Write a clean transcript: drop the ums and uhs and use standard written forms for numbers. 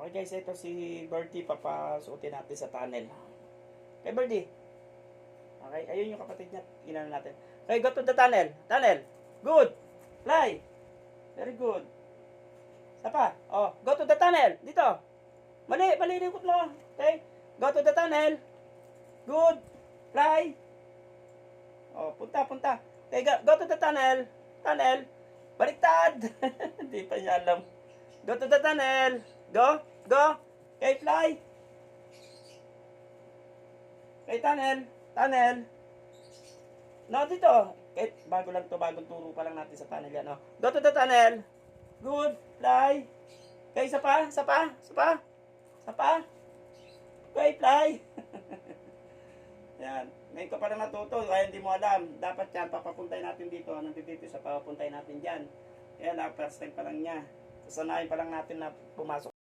Okay guys, ito si Birdie, papasuotin natin sa tunnel. Okay Birdie. Okay, ayun yung kapatid niya, inano natin. Okay, go to the tunnel. Tunnel. Good. Fly. Very good. Isa pa. Oh, go to the tunnel. Dito. Mali, ikot mo. Okay. Go to the tunnel. Good. Fly. Oh, punta. Okay, go to the tunnel. Tunnel. Baliktad. Hindi pa niya alam. Go to the tunnel. Go. Okay, fly. Okay, tunnel. No, dito. Okay, bago lang to, bagong turo pa lang natin sa tunnel yan. Oh. Go to the tunnel. Good. Fly. Okay, isa pa. Okay, fly. Yan. Ngayon ka pa lang natuto, kaya hindi mo alam. Dapat yan, papapuntay natin dito. Nandito sa papapuntay natin dyan. Yan, first time pa lang niya. Sasanayin pa lang natin na pumasok